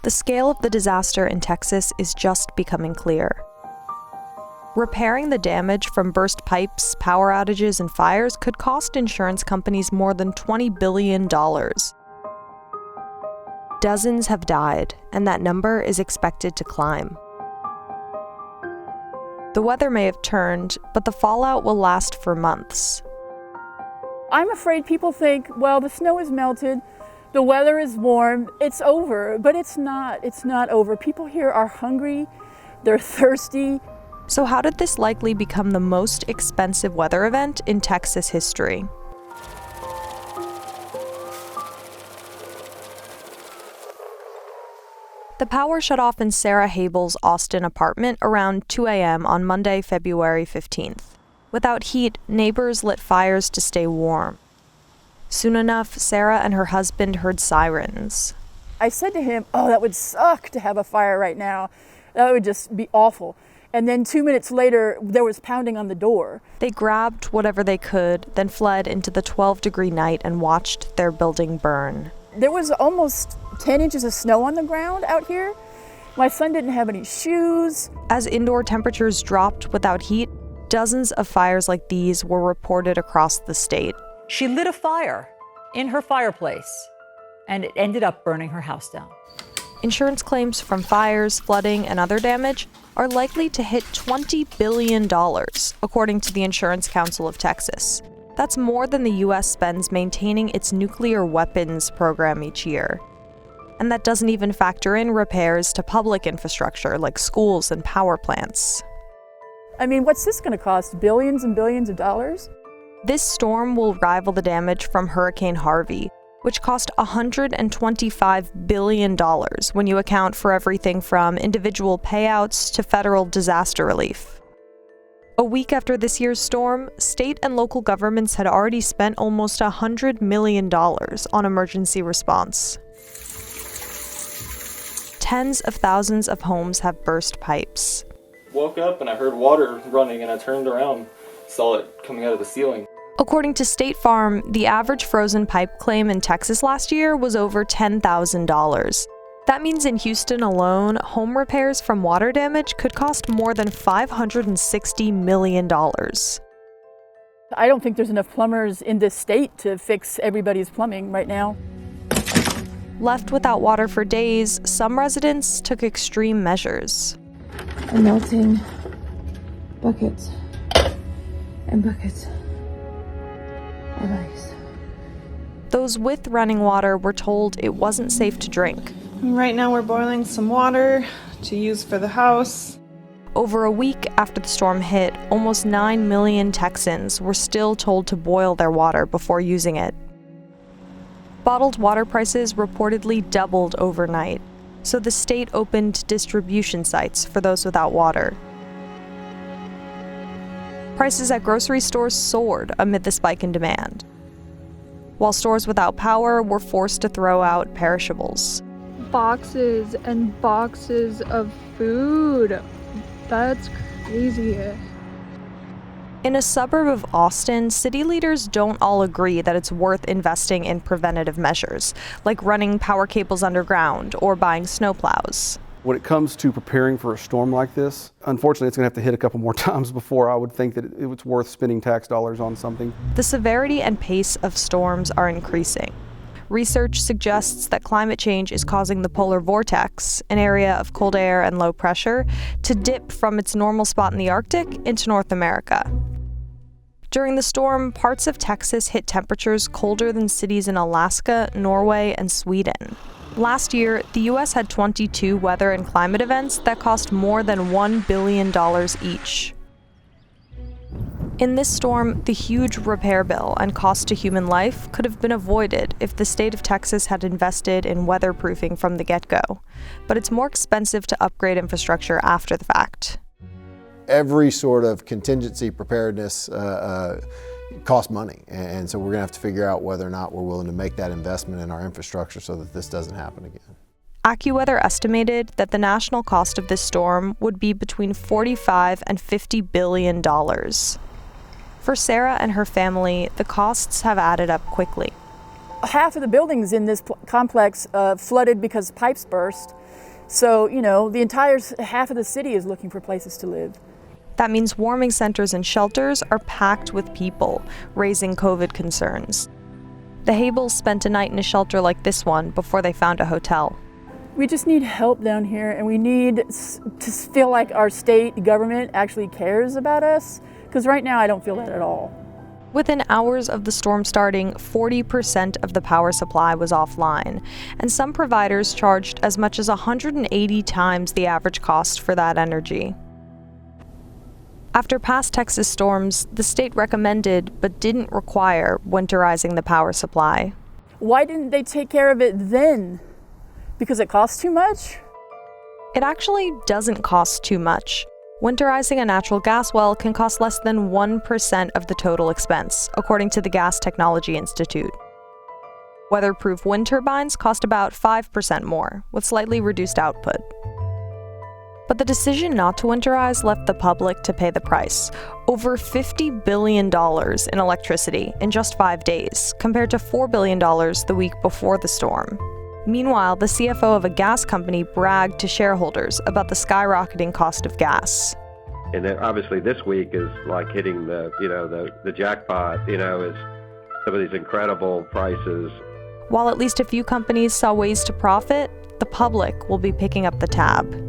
The scale of the disaster in Texas is just becoming clear. Repairing the damage from burst pipes, power outages, and fires could cost insurance companies more than $20 billion. Dozens have died, and that number is expected to climb. The weather may have turned, but the fallout will last for months. I'm afraid people think, well, the snow is melted, the weather is warm, it's over, but it's not. It's not over. People here are hungry, they're thirsty. So how did this likely become the most expensive weather event in Texas history? The power shut off in Sarah Habel's Austin apartment around 2 a.m. on Monday, February 15th. Without heat, neighbors lit fires to stay warm. Soon enough, Sarah and her husband heard sirens. I said to him, oh, that would suck to have a fire right now. That would just be awful. And then 2 minutes later, there was pounding on the door. They grabbed whatever they could, then fled into the 12-degree night and watched their building burn. There was almost 10 inches of snow on the ground out here. My son didn't have any shoes. As indoor temperatures dropped without heat, dozens of fires like these were reported across the state. She lit a fire in her fireplace, and it ended up burning her house down. Insurance claims from fires, flooding, and other damage are likely to hit $20 billion, according to the Insurance Council of Texas. That's more than the U.S. spends maintaining its nuclear weapons program each year. And that doesn't even factor in repairs to public infrastructure like schools and power plants. I mean, what's this going to cost? Billions and billions of dollars? This storm will rival the damage from Hurricane Harvey, which cost $125 billion when you account for everything from individual payouts to federal disaster relief. A week after this year's storm, state and local governments had already spent almost $100 million on emergency response. Tens of thousands of homes have burst pipes. Woke up and I heard water running and I turned around, saw it coming out of the ceiling. According to State Farm, the average frozen pipe claim in Texas last year was over $10,000. That means in Houston alone, home repairs from water damage could cost more than $560 million. I don't think there's enough plumbers in this state to fix everybody's plumbing right now. Left without water for days, some residents took extreme measures. I'm melting buckets and buckets of ice. Those with running water were told it wasn't safe to drink. Right now we're boiling some water to use for the house. Over a week after the storm hit, almost 9 million Texans were still told to boil their water before using it. Bottled water prices reportedly doubled overnight, so the state opened distribution sites for those without water. Prices at grocery stores soared amid the spike in demand, while stores without power were forced to throw out perishables. Boxes and boxes of food. That's crazy. In a suburb of Austin, city leaders don't all agree that it's worth investing in preventative measures, like running power cables underground or buying snowplows. When it comes to preparing for a storm like this, unfortunately it's going to have to hit a couple more times before I would think that it's worth spending tax dollars on something. The severity and pace of storms are increasing. Research suggests that climate change is causing the polar vortex, an area of cold air and low pressure, to dip from its normal spot in the Arctic into North America. During the storm, parts of Texas hit temperatures colder than cities in Alaska, Norway, and Sweden. Last year, the U.S. had 22 weather and climate events that cost more than $1 billion each. In this storm, the huge repair bill and cost to human life could have been avoided if the state of Texas had invested in weatherproofing from the get-go. But it's more expensive to upgrade infrastructure after the fact. Every sort of contingency preparedness costs money, and so we're going to have to figure out whether or not we're willing to make that investment in our infrastructure so that this doesn't happen again. AccuWeather estimated that the national cost of this storm would be between $45 and $50 billion. For Sarah and her family, the costs have added up quickly. half of the buildings in this complex flooded because pipes burst. So, the entire half of the city is looking for places to live. That means warming centers and shelters are packed with people, raising COVID concerns. The Habels spent a night in a shelter like this one before they found a hotel. We just need help down here, and we need to feel like our state government actually cares about us, because right now I don't feel that at all. Within hours of the storm starting, 40% of the power supply was offline, and some providers charged as much as 180 times the average cost for that energy. After past Texas storms, the state recommended but didn't require winterizing the power supply. Why didn't they take care of it then? Because it costs too much? It actually doesn't cost too much. Winterizing a natural gas well can cost less than 1% of the total expense, according to the Gas Technology Institute. Weatherproof wind turbines cost about 5% more, with slightly reduced output. But the decision not to winterize left the public to pay the price. Over $50 billion in electricity in just 5 days, compared to $4 billion the week before the storm. Meanwhile, the CFO of a gas company bragged to shareholders about the skyrocketing cost of gas. And then obviously this week is like hitting the jackpot, is some of these incredible prices. While at least a few companies saw ways to profit, the public will be picking up the tab.